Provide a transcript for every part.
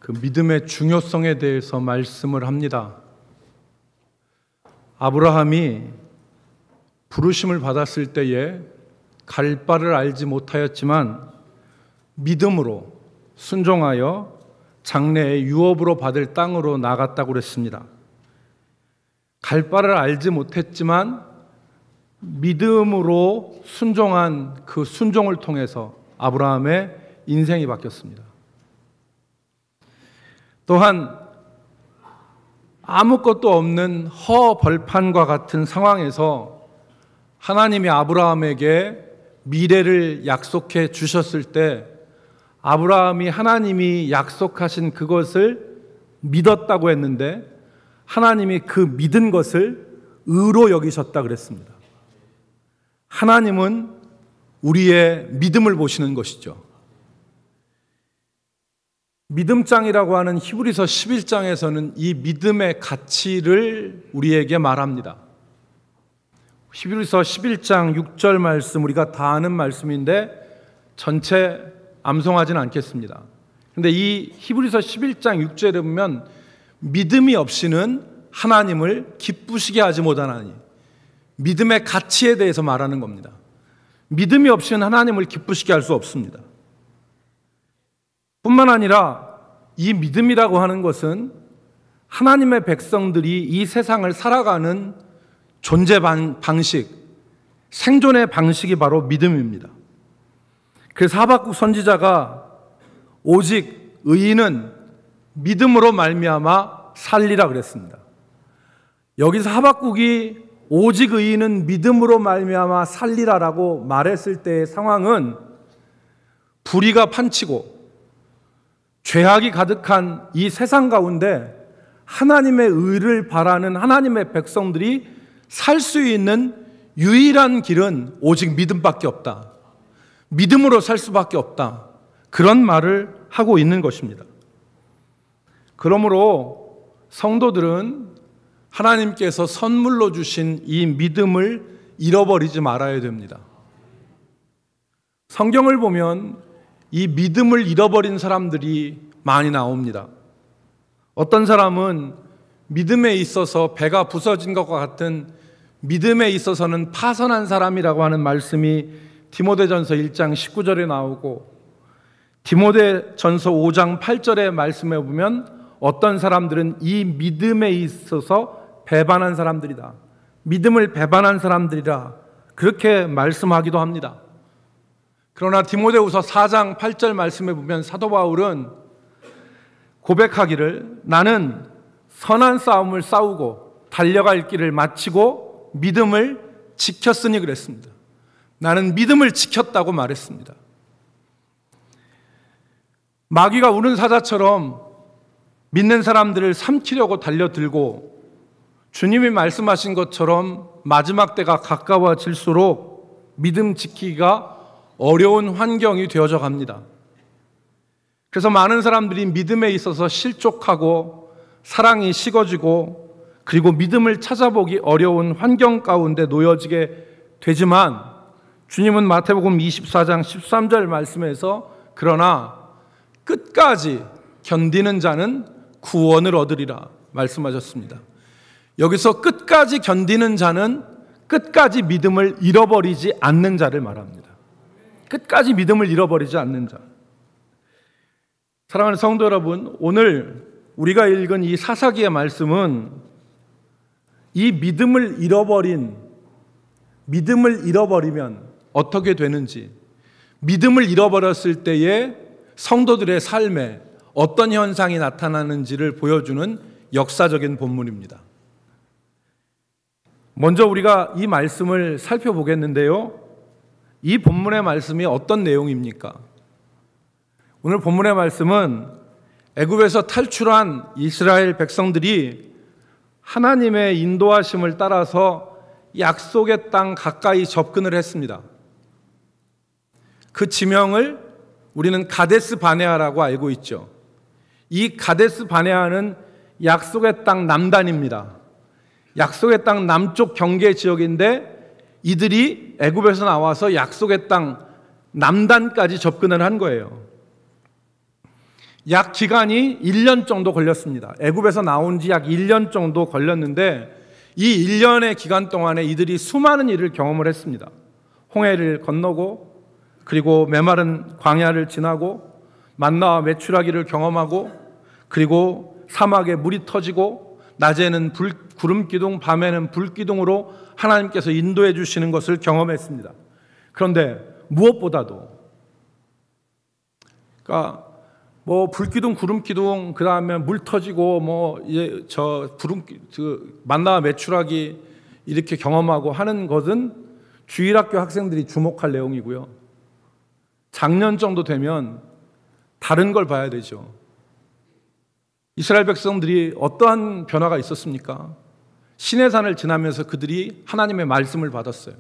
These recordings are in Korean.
그 믿음의 중요성에 대해서 말씀을 합니다. 아브라함이 부르심을 받았을 때에 갈 바를 알지 못하였지만 믿음으로 순종하여 장래에 유업으로 받을 땅으로 나갔다고 그랬습니다. 갈 바를 알지 못했지만 믿음으로 순종한 그 순종을 통해서 아브라함의 인생이 바뀌었습니다. 또한 아무것도 없는 허벌판과 같은 상황에서 하나님이 아브라함에게 미래를 약속해 주셨을 때 아브라함이 하나님이 약속하신 그것을 믿었다고 했는데 하나님이 그 믿은 것을 의로 여기셨다 그랬습니다. 하나님은 우리의 믿음을 보시는 것이죠. 믿음장이라고 하는 히브리서 11장에서는 이 믿음의 가치를 우리에게 말합니다. 히브리서 11장 6절 말씀, 우리가 다 아는 말씀인데 전체 암송하지는 않겠습니다. 그런데 이 히브리서 11장 6절에 보면 믿음이 없이는 하나님을 기쁘시게 하지 못하나니, 믿음의 가치에 대해서 말하는 겁니다. 믿음이 없이는 하나님을 기쁘시게 할 수 없습니다. 뿐만 아니라 이 믿음이라고 하는 것은 하나님의 백성들이 이 세상을 살아가는 존재 방식, 생존의 방식이 바로 믿음입니다. 그래서 하박국 선지자가 오직 의인은 믿음으로 말미암아 살리라 그랬습니다. 여기서 하박국이 오직 의인은 믿음으로 말미암아 살리라라고 말했을 때의 상황은 불의가 판치고 죄악이 가득한 이 세상 가운데 하나님의 의를 바라는 하나님의 백성들이 살 수 있는 유일한 길은 오직 믿음밖에 없다. 믿음으로 살 수밖에 없다. 그런 말을 하고 있는 것입니다. 그러므로 성도들은 하나님께서 선물로 주신 이 믿음을 잃어버리지 말아야 됩니다. 성경을 보면 이 믿음을 잃어버린 사람들이 많이 나옵니다. 어떤 사람은 믿음에 있어서 배가 부서진 것과 같은 믿음에 있어서는 파선한 사람이라고 하는 말씀이 디모데전서 1장 19절에 나오고 디모데전서 5장 8절의 말씀에 보면 어떤 사람들은 이 믿음에 있어서 배반한 사람들이다. 믿음을 배반한 사람들이라 그렇게 말씀하기도 합니다. 그러나 디모데후서 4장 8절 말씀에 보면 사도 바울은 고백하기를 나는 선한 싸움을 싸우고 달려갈 길을 마치고 믿음을 지켰으니 그랬습니다. 나는 믿음을 지켰다고 말했습니다. 마귀가 우는 사자처럼 믿는 사람들을 삼키려고 달려들고 주님이 말씀하신 것처럼 마지막 때가 가까워질수록 믿음 지키기가 어려운 환경이 되어져 갑니다. 그래서 많은 사람들이 믿음에 있어서 실족하고 사랑이 식어지고 그리고 믿음을 찾아보기 어려운 환경 가운데 놓여지게 되지만 주님은 마태복음 24장 13절 말씀에서 그러나 끝까지 견디는 자는 구원을 얻으리라 말씀하셨습니다. 여기서 끝까지 견디는 자는 끝까지 믿음을 잃어버리지 않는 자를 말합니다. 끝까지 믿음을 잃어버리지 않는 자. 사랑하는 성도 여러분, 오늘 우리가 읽은 이 사사기의 말씀은 이 믿음을 잃어버리면 어떻게 되는지, 믿음을 잃어버렸을 때에 성도들의 삶에 어떤 현상이 나타나는지를 보여주는 역사적인 본문입니다. 먼저 우리가 이 말씀을 살펴보겠는데요. 이 본문의 말씀이 어떤 내용입니까? 오늘 본문의 말씀은 애굽에서 탈출한 이스라엘 백성들이 하나님의 인도하심을 따라서 약속의 땅 가까이 접근을 했습니다. 그 지명을 우리는 가데스 바네아라고 알고 있죠. 이 가데스 바네아는 약속의 땅 남단입니다. 약속의 땅 남쪽 경계 지역인데 이들이 애굽에서 나와서 약속의 땅 남단까지 접근을 한 거예요. 약 기간이 1년 정도 걸렸습니다. 애굽에서 나온 지 약 1년 정도 걸렸는데 이 1년의 기간 동안에 이들이 수많은 일을 경험을 했습니다. 홍해를 건너고 그리고 메마른 광야를 지나고 만나와 메추라기를 경험하고 그리고 사막에 물이 터지고 낮에는 구름 기둥, 밤에는 불 기둥으로 하나님께서 인도해 주시는 것을 경험했습니다. 그런데 무엇보다도 그러니까 불기둥, 구름 기둥, 그 다음에 물 터지고 이제 만나와 메추라기 이렇게 경험하고 하는 것은 주일학교 학생들이 주목할 내용이고요. 작년 정도 되면 다른 걸 봐야 되죠. 이스라엘 백성들이 어떠한 변화가 있었습니까? 시내산을 지나면서 그들이 하나님의 말씀을 받았어요.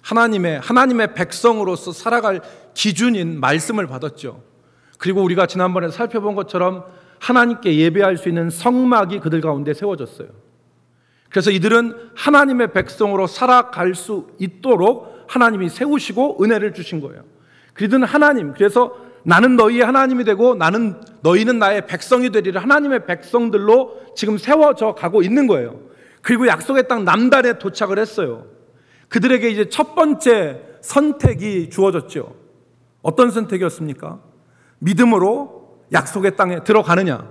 하나님의 백성으로서 살아갈 기준인 말씀을 받았죠. 그리고 우리가 지난번에 살펴본 것처럼 하나님께 예배할 수 있는 성막이 그들 가운데 세워졌어요. 그래서 이들은 하나님의 백성으로 살아갈 수 있도록 하나님이 세우시고 은혜를 주신 거예요. 그래서 나는 너희의 하나님이 되고 너희는 나의 백성이 되리라. 하나님의 백성들로 지금 세워져 가고 있는 거예요. 그리고 약속의 땅 남단에 도착을 했어요. 그들에게 이제 첫 번째 선택이 주어졌죠. 어떤 선택이었습니까? 믿음으로 약속의 땅에 들어가느냐,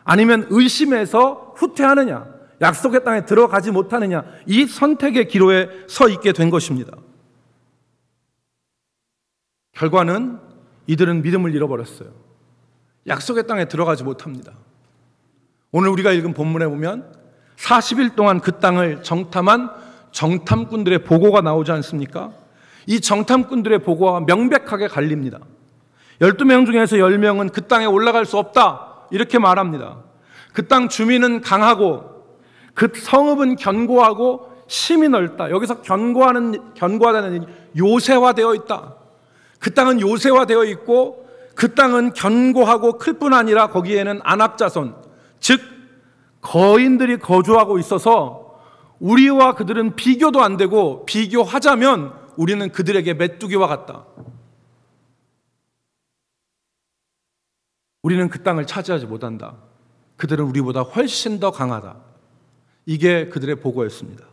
아니면 의심해서 후퇴하느냐, 약속의 땅에 들어가지 못하느냐, 이 선택의 기로에 서 있게 된 것입니다. 결과는 이들은 믿음을 잃어버렸어요. 약속의 땅에 들어가지 못합니다. 오늘 우리가 읽은 본문에 보면 40일 동안 그 땅을 정탐한 정탐꾼들의 보고가 나오지 않습니까? 이 정탐꾼들의 보고가 명백하게 갈립니다. 12명 중에서 10명은 그 땅에 올라갈 수 없다 이렇게 말합니다. 그 땅 주민은 강하고 그 성읍은 견고하고 심이 넓다. 여기서 견고하다는 요새화되어 있다. 그 땅은 요새화되어 있고 그 땅은 견고하고 클 뿐 아니라 거기에는 안악자손, 즉 거인들이 거주하고 있어서 우리와 그들은 비교도 안 되고 비교하자면 우리는 그들에게 메뚜기와 같다. 우리는 그 땅을 차지하지 못한다. 그들은 우리보다 훨씬 더 강하다. 이게 그들의 보고였습니다.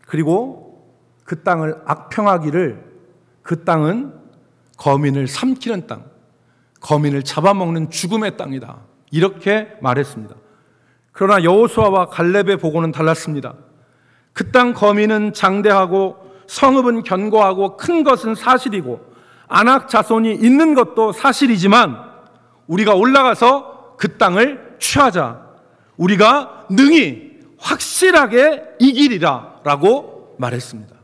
그리고 그 땅을 악평하기를 그 땅은 거민을 삼키는 땅, 거민을 잡아먹는 죽음의 땅이다. 이렇게 말했습니다. 그러나 여호수아와 갈렙의 보고는 달랐습니다. 그 땅 거민은 장대하고 성읍은 견고하고 큰 것은 사실이고 안악 자손이 있는 것도 사실이지만 우리가 올라가서 그 땅을 취하자. 우리가 능히 확실하게 이기리라 라고 말했습니다.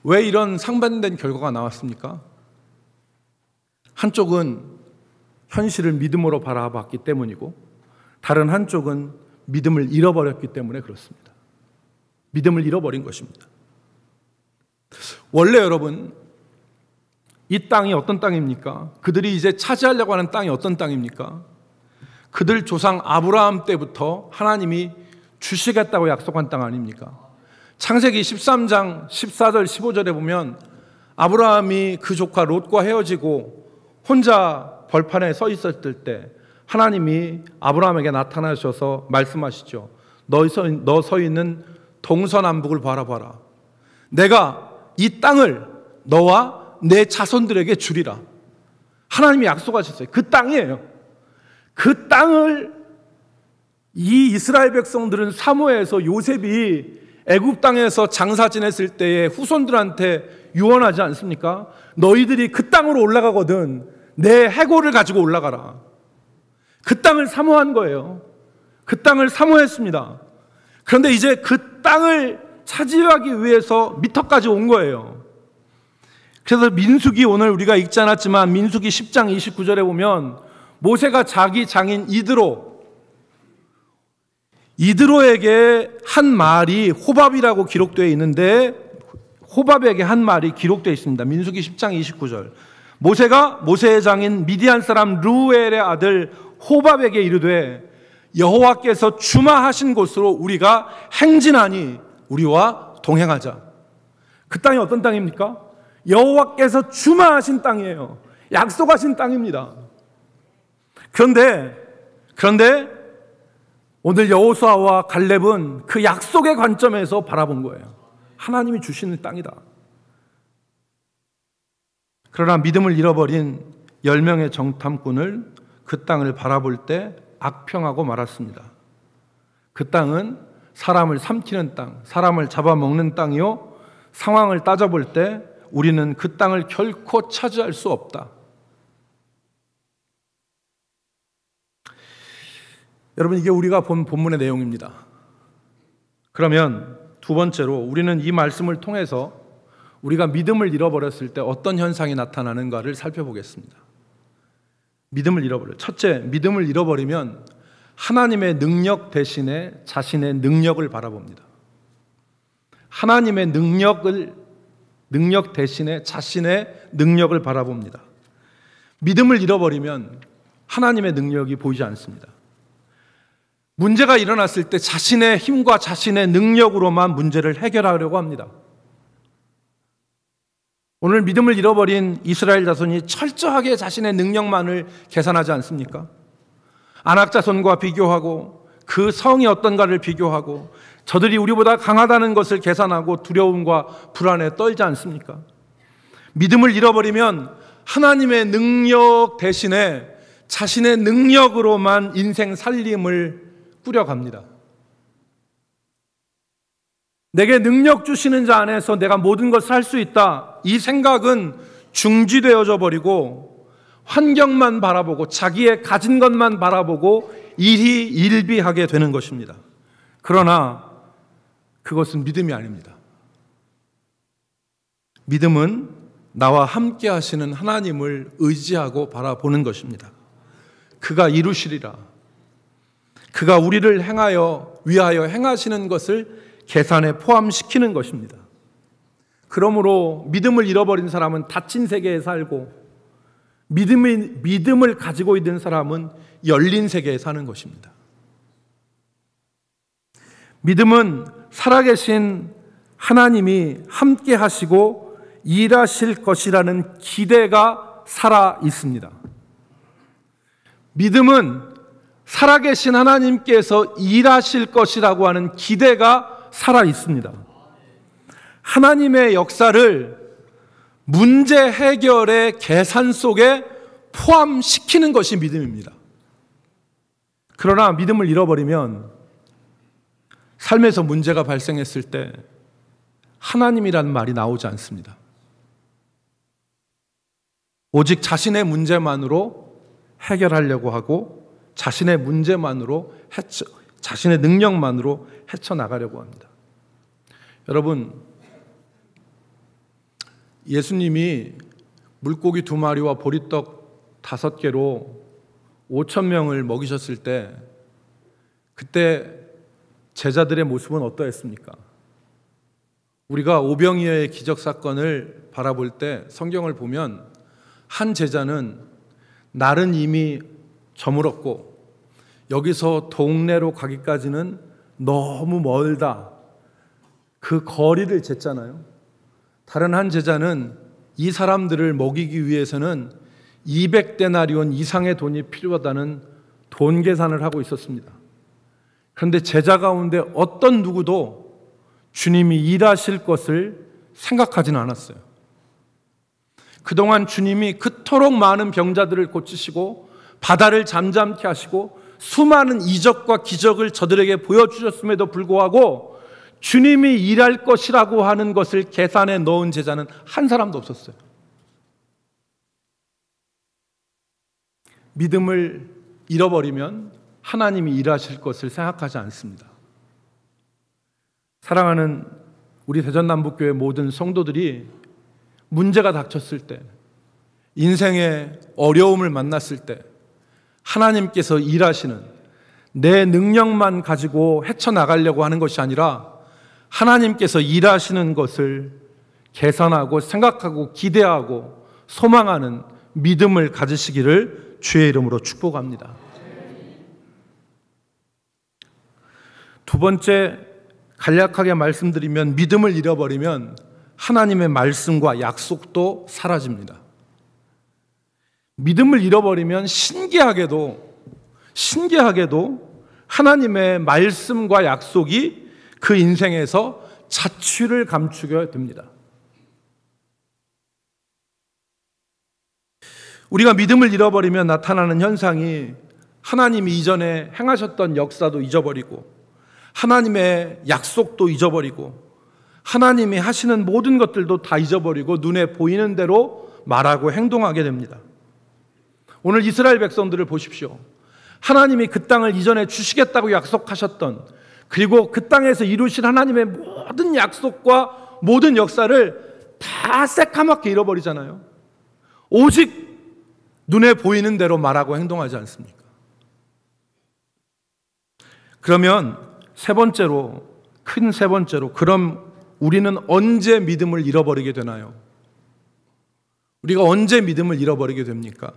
왜 이런 상반된 결과가 나왔습니까? 한쪽은 현실을 믿음으로 바라봤기 때문이고 다른 한쪽은 믿음을 잃어버렸기 때문에 그렇습니다. 믿음을 잃어버린 것입니다. 원래 여러분, 이 땅이 어떤 땅입니까? 그들이 이제 차지하려고 하는 땅이 어떤 땅입니까? 그들 조상 아브라함 때부터 하나님이 주시겠다고 약속한 땅 아닙니까? 창세기 13장 14절 15절에 보면 아브라함이 그 조카 롯과 헤어지고 혼자 벌판에 서 있었을 때 하나님이 아브라함에게 나타나셔서 말씀하시죠. 너 서 있는 동서남북을 바라봐라. 내가 이 땅을 너와 내 자손들에게 주리라. 하나님이 약속하셨어요. 그 땅이에요. 그 땅을 이 이스라엘 백성들은 사모해서 요셉이 애굽 땅에서 장사 지냈을 때에 후손들한테 유언하지 않습니까? 너희들이 그 땅으로 올라가거든 내 해골을 가지고 올라가라. 그 땅을 사모한 거예요. 그 땅을 사모했습니다. 그런데 이제 그 땅을 차지하기 위해서 미터까지 온 거예요. 그래서 민수기, 오늘 우리가 읽지 않았지만 민수기 10장 29절에 보면 모세가 자기 장인 이드로에게 한 말이 호밥이라고 기록되어 있는데 호밥에게 한 말이 기록되어 있습니다. 민수기 10장 29절. 모세가 모세의 장인 미디안 사람 르우엘의 아들 호밥에게 이르되 여호와께서 주마하신 곳으로 우리가 행진하니 우리와 동행하자. 그 땅이 어떤 땅입니까? 여호와께서 주마하신 땅이에요. 약속하신 땅입니다. 그런데 오늘 여호수아와 갈렙은 그 약속의 관점에서 바라본 거예요. 하나님이 주시는 땅이다. 그러나 믿음을 잃어버린 10명의 정탐꾼을 그 땅을 바라볼 때 악평하고 말았습니다. 그 땅은 사람을 삼키는 땅, 사람을 잡아먹는 땅이요, 상황을 따져볼 때 우리는 그 땅을 결코 차지할 수 없다. 여러분, 이게 우리가 본 본문의 내용입니다. 그러면 두 번째로 우리는 이 말씀을 통해서 우리가 믿음을 잃어버렸을 때 어떤 현상이 나타나는가를 살펴보겠습니다. 믿음을 잃어버려. 첫째, 믿음을 잃어버리면 하나님의 능력 대신에 자신의 능력을 바라봅니다. 하나님의 능력 대신에 자신의 능력을 바라봅니다. 믿음을 잃어버리면 하나님의 능력이 보이지 않습니다. 문제가 일어났을 때 자신의 힘과 자신의 능력으로만 문제를 해결하려고 합니다. 오늘 믿음을 잃어버린 이스라엘 자손이 철저하게 자신의 능력만을 계산하지 않습니까? 아낙 자손과 비교하고 그 성이 어떤가를 비교하고 저들이 우리보다 강하다는 것을 계산하고 두려움과 불안에 떨지 않습니까? 믿음을 잃어버리면 하나님의 능력 대신에 자신의 능력으로만 인생 살림을 꾸려갑니다. 내게 능력 주시는 자 안에서 내가 모든 것을 할 수 있다. 이 생각은 중지되어져 버리고 환경만 바라보고 자기의 가진 것만 바라보고 일희일비하게 되는 것입니다. 그러나 그것은 믿음이 아닙니다. 믿음은 나와 함께 하시는 하나님을 의지하고 바라보는 것입니다. 그가 이루시리라. 그가 우리를 위하여 행하시는 것을 계산에 포함시키는 것입니다. 그러므로 믿음을 잃어버린 사람은 닫힌 세계에 살고 믿음을 가지고 있는 사람은 열린 세계에 사는 것입니다. 믿음은 살아계신 하나님이 함께 하시고 일하실 것이라는 기대가 살아 있습니다. 믿음은 살아계신 하나님께서 일하실 것이라고 하는 기대가 살아 있습니다. 하나님의 역사를 문제 해결의 계산 속에 포함시키는 것이 믿음입니다. 그러나 믿음을 잃어버리면 삶에서 문제가 발생했을 때 하나님이라는 말이 나오지 않습니다. 오직 자신의 문제만으로 해결하려고 하고 자신의 문제만으로 자신의 능력만으로 헤쳐나가려고 합니다. 여러분, 예수님이 물고기 2마리와 보리떡 5개로 5,000명을 먹이셨을 때 그때 제자들의 모습은 어떠했습니까? 우리가 오병이어의 기적사건을 바라볼 때 성경을 보면 한 제자는 날은 이미 저물었고 여기서 동네로 가기까지는 너무 멀다. 그 거리를 쟀잖아요. 다른 한 제자는 이 사람들을 먹이기 위해서는 200데나리온 이상의 돈이 필요하다는 돈 계산을 하고 있었습니다. 그런데 제자 가운데 어떤 누구도 주님이 일하실 것을 생각하지는 않았어요. 그동안 주님이 그토록 많은 병자들을 고치시고 바다를 잠잠케 하시고 수많은 이적과 기적을 저들에게 보여주셨음에도 불구하고 주님이 일할 것이라고 하는 것을 계산에 넣은 제자는 한 사람도 없었어요. 믿음을 잃어버리면 하나님이 일하실 것을 생각하지 않습니다. 사랑하는 우리 대전남북교회 모든 성도들이 문제가 닥쳤을 때, 인생의 어려움을 만났을 때 하나님께서 일하시는, 내 능력만 가지고 헤쳐나가려고 하는 것이 아니라 하나님께서 일하시는 것을 계산하고 생각하고 기대하고 소망하는 믿음을 가지시기를 주의 이름으로 축복합니다. 두 번째, 간략하게 말씀드리면 믿음을 잃어버리면 하나님의 말씀과 약속도 사라집니다. 믿음을 잃어버리면 신기하게도 하나님의 말씀과 약속이 그 인생에서 자취를 감추게 됩니다. 우리가 믿음을 잃어버리면 나타나는 현상이 하나님이 이전에 행하셨던 역사도 잊어버리고 하나님의 약속도 잊어버리고 하나님이 하시는 모든 것들도 다 잊어버리고 눈에 보이는 대로 말하고 행동하게 됩니다. 오늘 이스라엘 백성들을 보십시오. 하나님이 그 땅을 이전에 주시겠다고 약속하셨던, 그리고 그 땅에서 이루신 하나님의 모든 약속과 모든 역사를 다 새까맣게 잃어버리잖아요. 오직 눈에 보이는 대로 말하고 행동하지 않습니까? 그러면 큰 세 번째로, 그럼 우리는 언제 믿음을 잃어버리게 되나요? 우리가 언제 믿음을 잃어버리게 됩니까?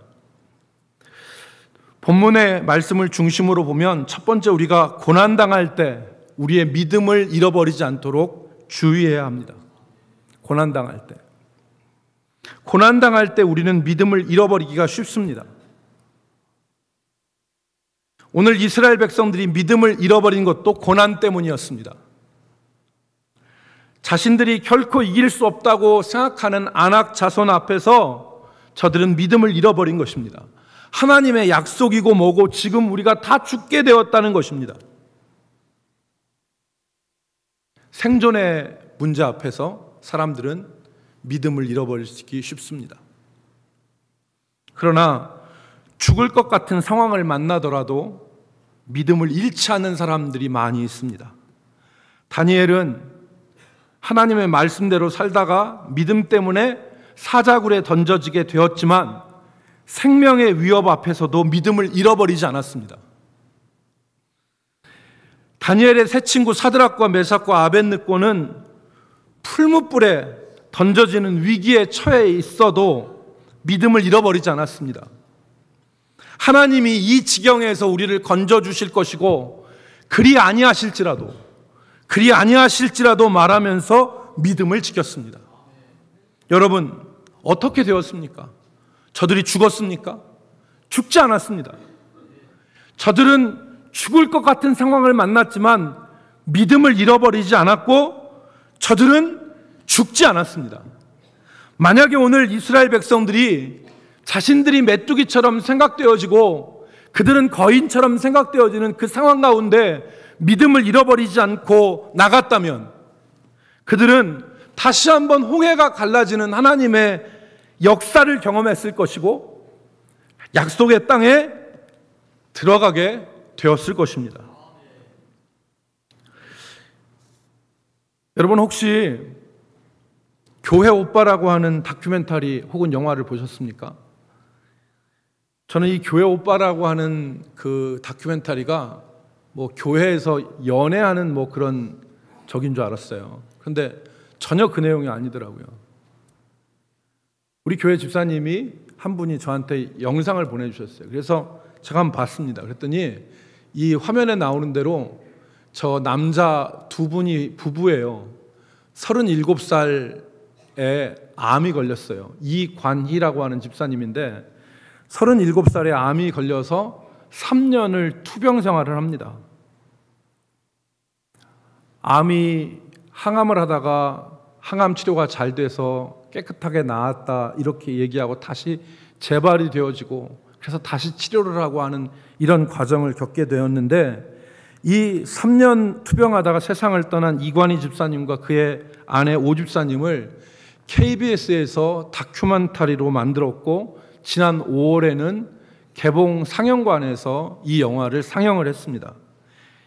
본문의 말씀을 중심으로 보면 첫 번째, 우리가 고난당할 때 우리의 믿음을 잃어버리지 않도록 주의해야 합니다. 고난당할 때 우리는 믿음을 잃어버리기가 쉽습니다. 오늘 이스라엘 백성들이 믿음을 잃어버린 것도 고난 때문이었습니다. 자신들이 결코 이길 수 없다고 생각하는 아낙 자손 앞에서 저들은 믿음을 잃어버린 것입니다. 하나님의 약속이고 뭐고 지금 우리가 다 죽게 되었다는 것입니다. 생존의 문제 앞에서 사람들은 믿음을 잃어버리기 쉽습니다. 그러나 죽을 것 같은 상황을 만나더라도 믿음을 잃지 않는 사람들이 많이 있습니다. 다니엘은 하나님의 말씀대로 살다가 믿음 때문에 사자굴에 던져지게 되었지만 생명의 위협 앞에서도 믿음을 잃어버리지 않았습니다. 다니엘의 세 친구 사드락과 메삭과 아벳느고는 풀무불에 던져지는 위기에 처해 있어도 믿음을 잃어버리지 않았습니다. 하나님이 이 지경에서 우리를 건져주실 것이고 그리 아니하실지라도 말하면서 믿음을 지켰습니다. 여러분, 어떻게 되었습니까? 저들이 죽었습니까? 죽지 않았습니다. 저들은 죽을 것 같은 상황을 만났지만 믿음을 잃어버리지 않았고 저들은 죽지 않았습니다. 만약에 오늘 이스라엘 백성들이 자신들이 메뚜기처럼 생각되어지고 그들은 거인처럼 생각되어지는 그 상황 가운데 믿음을 잃어버리지 않고 나갔다면 그들은 다시 한번 홍해가 갈라지는 하나님의 역사를 경험했을 것이고 약속의 땅에 들어가게 되었을 것입니다. 여러분, 혹시 교회 오빠라고 하는 다큐멘터리 혹은 영화를 보셨습니까? 저는 이 교회 오빠라고 하는 그 다큐멘터리가 뭐 교회에서 연애하는 뭐 그런 적인 줄 알았어요. 그런데 전혀 그 내용이 아니더라고요. 우리 교회 집사님이 한 분이 저한테 영상을 보내주셨어요. 그래서 제가 한번 봤습니다. 그랬더니 이 화면에 나오는 대로 저 남자 두 분이 부부예요. 37살에 암이 걸렸어요. 이관희라고 하는 집사님인데 37살에 암이 걸려서 3년을 투병 생활을 합니다. 암이 항암을 하다가 항암 치료가 잘 돼서 깨끗하게 나았다 이렇게 얘기하고 다시 재발이 되어지고 그래서 다시 치료를 하고 하는 이런 과정을 겪게 되었는데 이 3년 투병하다가 세상을 떠난 이관희 집사님과 그의 아내 오 집사님을 KBS에서 다큐멘터리로 만들었고 지난 5월에는 개봉 상영관에서 이 영화를 상영을 했습니다.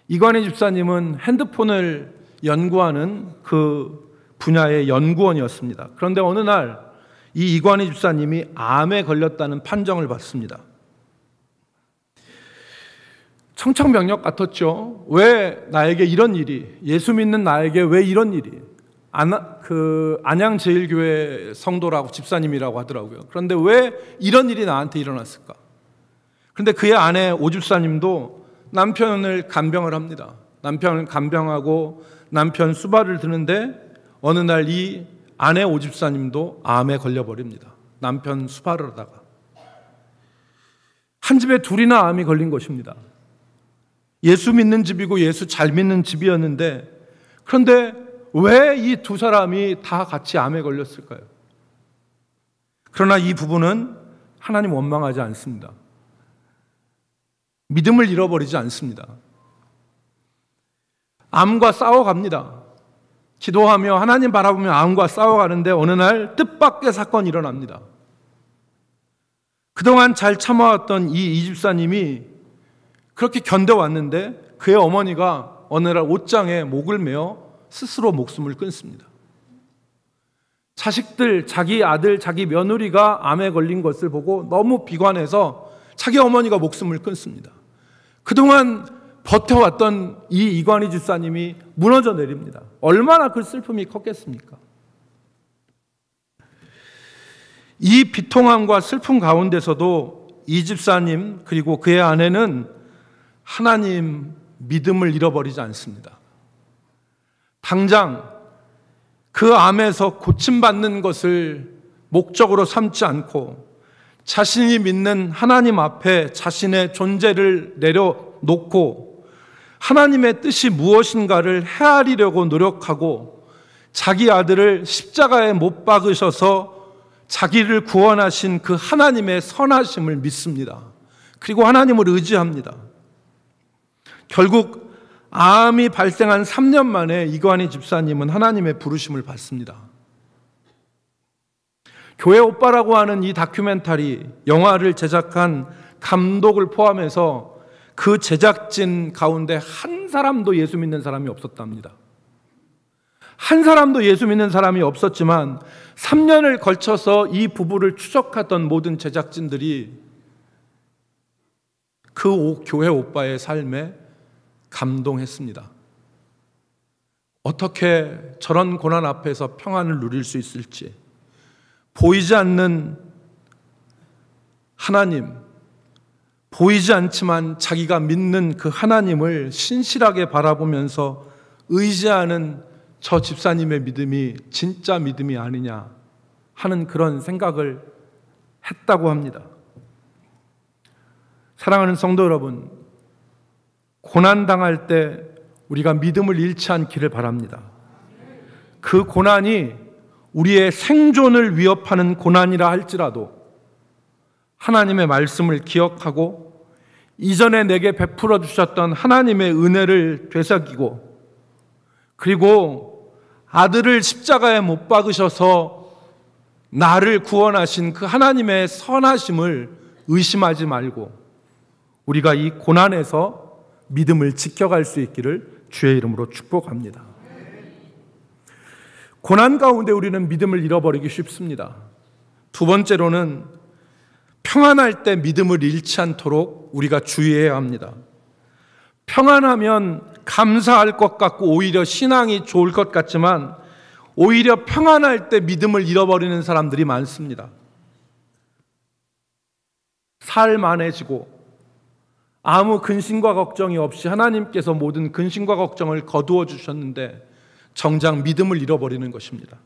이관희 집사님은 핸드폰을 연구하는 그 분야의 연구원이었습니다. 그런데 어느 날 이 이관희 집사님이 암에 걸렸다는 판정을 받습니다. 청천벽력 같았죠. 왜 나에게 이런 일이, 예수 믿는 나에게 왜 이런 일이, 안양제일교회 성도라고 집사님이라고 하더라고요. 그런데 왜 이런 일이 나한테 일어났을까? 그런데 그의 아내 오 집사님도 남편을 간병을 합니다. 남편을 간병하고 남편 수발을 드는데 어느 날 이 아내 오 집사님도 암에 걸려버립니다. 남편 수발을 하다가. 한 집에 둘이나 암이 걸린 것입니다. 예수 믿는 집이고 예수 잘 믿는 집이었는데, 그런데 왜 이 두 사람이 다 같이 암에 걸렸을까요? 그러나 이 부부는 하나님 원망하지 않습니다. 믿음을 잃어버리지 않습니다. 암과 싸워갑니다. 기도하며 하나님 바라보며 암과 싸워가는데 어느 날 뜻밖의 사건이 일어납니다. 그동안 잘 참아왔던 이 집사님이 그렇게 견뎌왔는데 그의 어머니가 어느 날 옷장에 목을 메어 스스로 목숨을 끊습니다. 자식들, 자기 아들, 자기 며느리가 암에 걸린 것을 보고 너무 비관해서 자기 어머니가 목숨을 끊습니다. 그동안 버텨왔던 이 이관희 집사님이 무너져 내립니다. 얼마나 그 슬픔이 컸겠습니까? 이 비통함과 슬픔 가운데서도 이 집사님 그리고 그의 아내는 하나님 믿음을 잃어버리지 않습니다. 당장 그 암에서 고침받는 것을 목적으로 삼지 않고 자신이 믿는 하나님 앞에 자신의 존재를 내려놓고 하나님의 뜻이 무엇인가를 헤아리려고 노력하고 자기 아들을 십자가에 못 박으셔서 자기를 구원하신 그 하나님의 선하심을 믿습니다. 그리고 하나님을 의지합니다. 결국 암이 발생한 3년 만에 이관희 집사님은 하나님의 부르심을 받습니다. 교회 오빠라고 하는 이 다큐멘터리 영화를 제작한 감독을 포함해서 그 제작진 가운데 한 사람도 예수 믿는 사람이 없었답니다. 한 사람도 예수 믿는 사람이 없었지만 3년을 걸쳐서 이 부부를 추적하던 모든 제작진들이 그 교회 오빠의 삶에 감동했습니다. 어떻게 저런 고난 앞에서 평안을 누릴 수 있을지, 보이지 않는 하나님, 보이지 않지만 자기가 믿는 그 하나님을 신실하게 바라보면서 의지하는 저 집사님의 믿음이 진짜 믿음이 아니냐 하는 그런 생각을 했다고 합니다. 사랑하는 성도 여러분, 고난당할 때 우리가 믿음을 잃지 않기를 바랍니다. 그 고난이 우리의 생존을 위협하는 고난이라 할지라도 하나님의 말씀을 기억하고 이전에 내게 베풀어 주셨던 하나님의 은혜를 되새기고 그리고 아들을 십자가에 못 박으셔서 나를 구원하신 그 하나님의 선하심을 의심하지 말고 우리가 이 고난에서 믿음을 지켜갈 수 있기를 주의 이름으로 축복합니다. 고난 가운데 우리는 믿음을 잃어버리기 쉽습니다. 두 번째로는 평안할 때 믿음을 잃지 않도록 우리가 주의해야 합니다. 평안하면 감사할 것 같고 오히려 신앙이 좋을 것 같지만 오히려 평안할 때 믿음을 잃어버리는 사람들이 많습니다. 살만해지고 아무 근심과 걱정이 없이 하나님께서 모든 근심과 걱정을 거두어 주셨는데 정작 믿음을 잃어버리는 것입니다.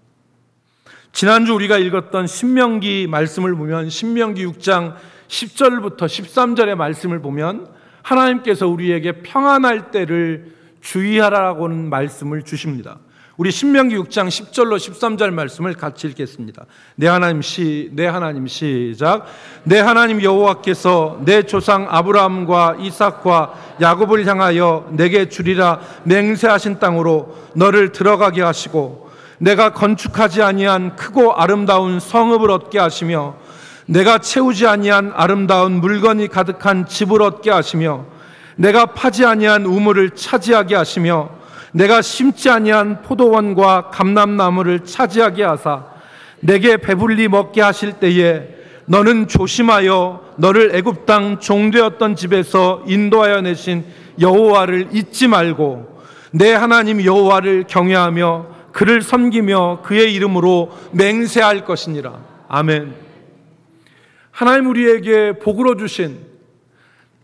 지난주 우리가 읽었던 신명기 말씀을 보면 신명기 6장 10절부터 13절의 말씀을 보면 하나님께서 우리에게 평안할 때를 주의하라고는 말씀을 주십니다. 우리 신명기 6장 10절로 13절 말씀을 같이 읽겠습니다. 내 하나님 시작. 내 하나님 여호와께서 내 조상 아브라함과 이삭과 야곱을 향하여 내게 주리라 맹세하신 땅으로 너를 들어가게 하시고 내가 건축하지 아니한 크고 아름다운 성읍을 얻게 하시며 내가 채우지 아니한 아름다운 물건이 가득한 집을 얻게 하시며 내가 파지 아니한 우물을 차지하게 하시며 내가 심지 아니한 포도원과 감람나무를 차지하게 하사 내게 배불리 먹게 하실 때에 너는 조심하여 너를 애굽 땅 종되었던 집에서 인도하여 내신 여호와를 잊지 말고 내 하나님 여호와를 경외하며 그를 섬기며 그의 이름으로 맹세할 것이니라. 아멘. 하나님 우리에게 복으로 주신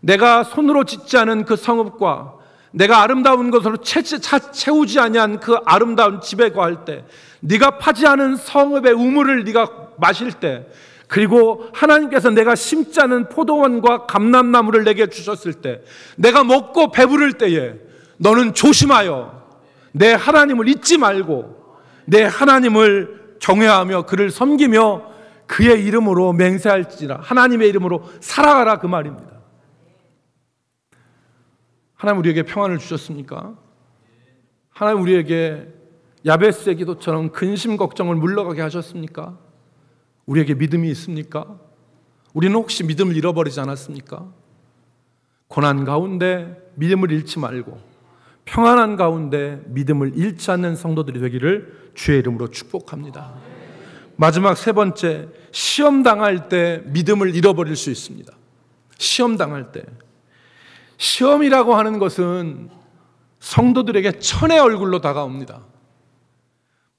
내가 손으로 짓지 않은 그 성읍과 내가 아름다운 것으로 채우지 아니한 그 아름다운 집에 거할 때 네가 파지 않은 성읍의 우물을 네가 마실 때 그리고 하나님께서 내가 심지 않은 포도원과 감람나무를 내게 주셨을 때, 내가 먹고 배부를 때에 너는 조심하여 내 하나님을 잊지 말고 내 하나님을 경외하며 그를 섬기며 그의 이름으로 맹세할지라, 하나님의 이름으로 살아가라, 그 말입니다. 하나님 우리에게 평안을 주셨습니까? 하나님 우리에게 야베스의 기도처럼 근심 걱정을 물러가게 하셨습니까? 우리에게 믿음이 있습니까? 우리는 혹시 믿음을 잃어버리지 않았습니까? 고난 가운데 믿음을 잃지 말고 평안한 가운데 믿음을 잃지 않는 성도들이 되기를 주의 이름으로 축복합니다. 마지막 세 번째, 시험 당할 때 믿음을 잃어버릴 수 있습니다. 시험 당할 때. 시험이라고 하는 것은 성도들에게 천의 얼굴로 다가옵니다.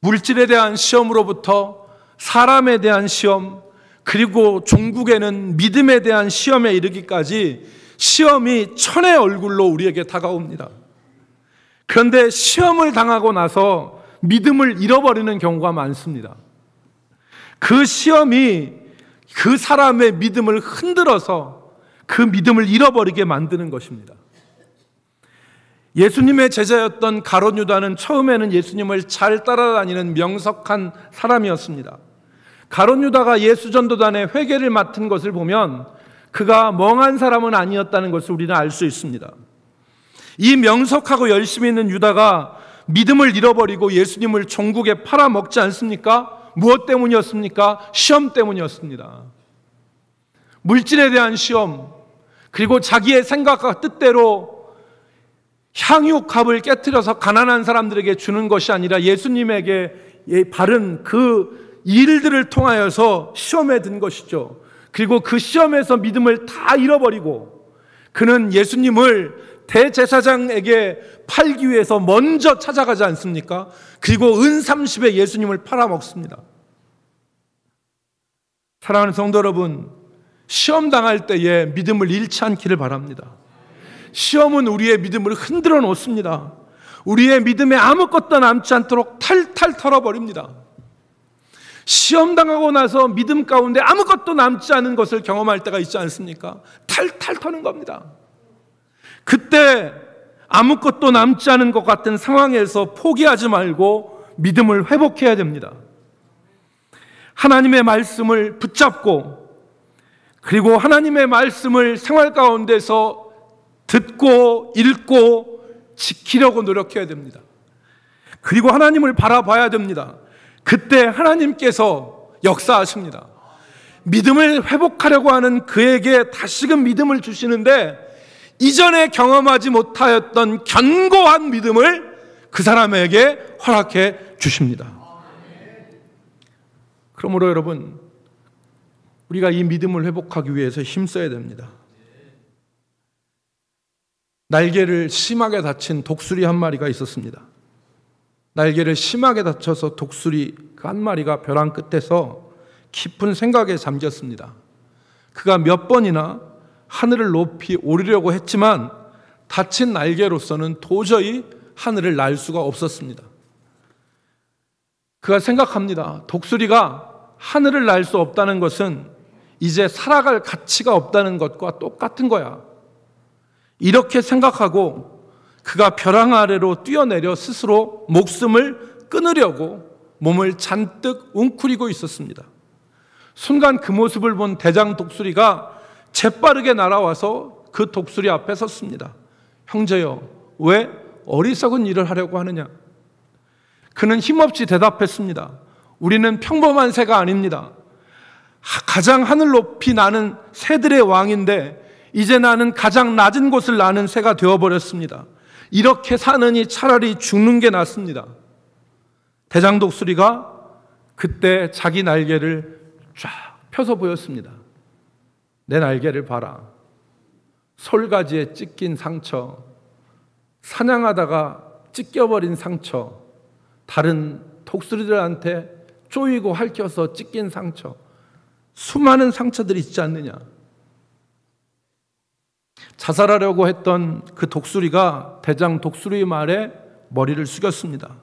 물질에 대한 시험으로부터 사람에 대한 시험, 그리고 종국에는 믿음에 대한 시험에 이르기까지 시험이 천의 얼굴로 우리에게 다가옵니다. 그런데 시험을 당하고 나서 믿음을 잃어버리는 경우가 많습니다. 그 시험이 그 사람의 믿음을 흔들어서 그 믿음을 잃어버리게 만드는 것입니다. 예수님의 제자였던 가룟 유다는 처음에는 예수님을 잘 따라다니는 명석한 사람이었습니다. 가룟 유다가 예수 전도단의 회계를 맡은 것을 보면 그가 멍한 사람은 아니었다는 것을 우리는 알 수 있습니다. 이 명석하고 열심히 있는 유다가 믿음을 잃어버리고 예수님을 종국에 팔아먹지 않습니까? 무엇 때문이었습니까? 시험 때문이었습니다. 물질에 대한 시험, 그리고 자기의 생각과 뜻대로 향유값을 깨트려서 가난한 사람들에게 주는 것이 아니라 예수님에게 바른 그 일들을 통하여서 시험에 든 것이죠. 그리고 그 시험에서 믿음을 다 잃어버리고 그는 예수님을 대제사장에게 팔기 위해서 먼저 찾아가지 않습니까? 그리고 은 30에 예수님을 팔아먹습니다. 사랑하는 성도 여러분, 시험 당할 때에 믿음을 잃지 않기를 바랍니다. 시험은 우리의 믿음을 흔들어 놓습니다. 우리의 믿음에 아무것도 남지 않도록 탈탈 털어버립니다. 시험 당하고 나서 믿음 가운데 아무것도 남지 않은 것을 경험할 때가 있지 않습니까? 탈탈 터는 겁니다. 그때 아무것도 남지 않은 것 같은 상황에서 포기하지 말고 믿음을 회복해야 됩니다. 하나님의 말씀을 붙잡고, 그리고 하나님의 말씀을 생활 가운데서 듣고 읽고 지키려고 노력해야 됩니다. 그리고 하나님을 바라봐야 됩니다. 그때 하나님께서 역사하십니다. 믿음을 회복하려고 하는 그에게 다시금 믿음을 주시는데, 이전에 경험하지 못하였던 견고한 믿음을 그 사람에게 허락해 주십니다. 그러므로 여러분, 우리가 이 믿음을 회복하기 위해서 힘써야 됩니다. 날개를 심하게 다친 독수리 한 마리가 있었습니다. 날개를 심하게 다쳐서 독수리 그 한 마리가 벼랑 끝에서 깊은 생각에 잠겼습니다. 그가 몇 번이나 하늘을 높이 오르려고 했지만 다친 날개로서는 도저히 하늘을 날 수가 없었습니다. 그가 생각합니다. 독수리가 하늘을 날 수 없다는 것은 이제 살아갈 가치가 없다는 것과 똑같은 거야. 이렇게 생각하고 그가 벼랑 아래로 뛰어내려 스스로 목숨을 끊으려고 몸을 잔뜩 웅크리고 있었습니다. 순간 그 모습을 본 대장 독수리가 재빠르게 날아와서 그 독수리 앞에 섰습니다. 형제여, 왜 어리석은 일을 하려고 하느냐? 그는 힘없이 대답했습니다. 우리는 평범한 새가 아닙니다. 가장 하늘 높이 나는 새들의 왕인데 이제 나는 가장 낮은 곳을 나는 새가 되어버렸습니다. 이렇게 사느니 차라리 죽는 게 낫습니다. 대장 독수리가 그때 자기 날개를 쫙 펴서 보였습니다. 내 날개를 봐라. 솔가지에 찢긴 상처, 사냥하다가 찢겨버린 상처, 다른 독수리들한테 쪼이고 핥혀서 찢긴 상처, 수많은 상처들이 있지 않느냐. 자살하려고 했던 그 독수리가 대장 독수리의 말에 머리를 숙였습니다.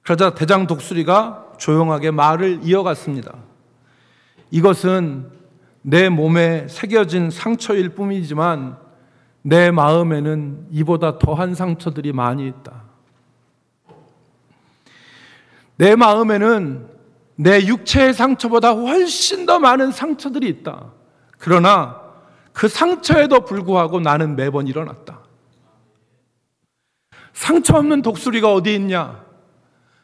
그러자 대장 독수리가 조용하게 말을 이어갔습니다. 이것은 내 몸에 새겨진 상처일 뿐이지만 내 마음에는 이보다 더한 상처들이 많이 있다. 내 마음에는 내 육체의 상처보다 훨씬 더 많은 상처들이 있다. 그러나 그 상처에도 불구하고 나는 매번 일어났다. 상처 없는 독수리가 어디 있냐?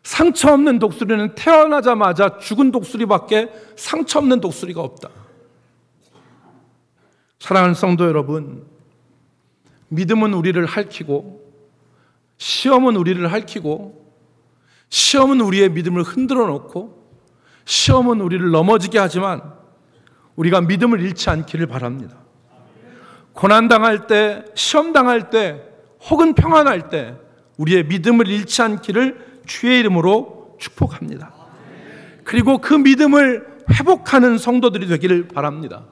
상처 없는 독수리는 태어나자마자 죽은 독수리밖에 상처 없는 독수리가 없다. 사랑하는 성도 여러분, 믿음은 우리를 핥히고 시험은 우리를 핥히고 시험은 우리의 믿음을 흔들어 놓고 시험은 우리를 넘어지게 하지만 우리가 믿음을 잃지 않기를 바랍니다. 고난당할 때, 시험당할 때, 혹은 평안할 때 우리의 믿음을 잃지 않기를 주의 이름으로 축복합니다. 그리고 그 믿음을 회복하는 성도들이 되기를 바랍니다.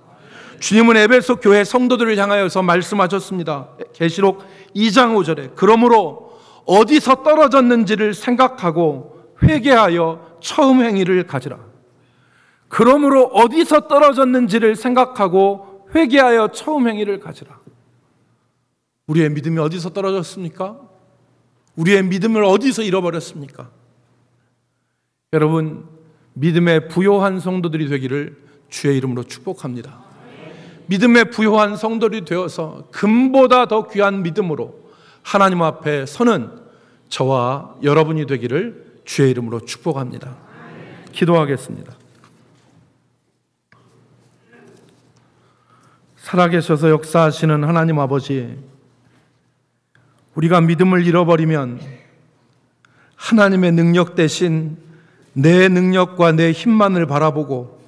주님은 에베소 교회 성도들을 향하여서 말씀하셨습니다. 계시록 2장 5절에 그러므로 어디서 떨어졌는지를 생각하고 회개하여 처음 행위를 가지라. 그러므로 어디서 떨어졌는지를 생각하고 회개하여 처음 행위를 가지라. 우리의 믿음이 어디서 떨어졌습니까? 우리의 믿음을 어디서 잃어버렸습니까? 여러분, 믿음의 부요한 성도들이 되기를 주의 이름으로 축복합니다. 믿음의 부요한 성도들이 되어서 금보다 더 귀한 믿음으로 하나님 앞에 서는 저와 여러분이 되기를 주의 이름으로 축복합니다. 기도하겠습니다. 살아계셔서 역사하시는 하나님 아버지, 우리가 믿음을 잃어버리면 하나님의 능력 대신 내 능력과 내 힘만을 바라보고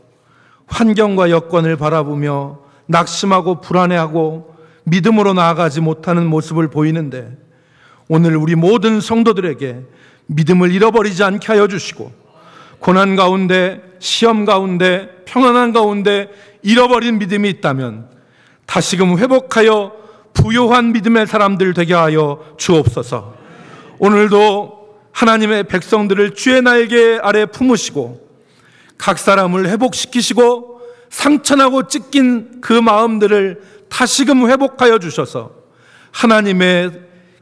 환경과 여건을 바라보며 낙심하고 불안해하고 믿음으로 나아가지 못하는 모습을 보이는데, 오늘 우리 모든 성도들에게 믿음을 잃어버리지 않게 하여 주시고 고난 가운데, 시험 가운데, 평안한 가운데 잃어버린 믿음이 있다면 다시금 회복하여 부요한 믿음의 사람들 되게 하여 주옵소서. 오늘도 하나님의 백성들을 주의 날개 아래 품으시고 각 사람을 회복시키시고 상처나고 찢긴 그 마음들을 다시금 회복하여 주셔서 하나님의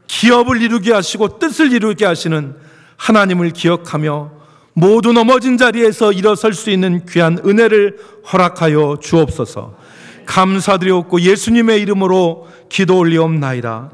기업을 이루게 하시고 뜻을 이루게 하시는 하나님을 기억하며 모두 넘어진 자리에서 일어설 수 있는 귀한 은혜를 허락하여 주옵소서. 감사드리옵고 예수님의 이름으로 기도 올리옵나이다.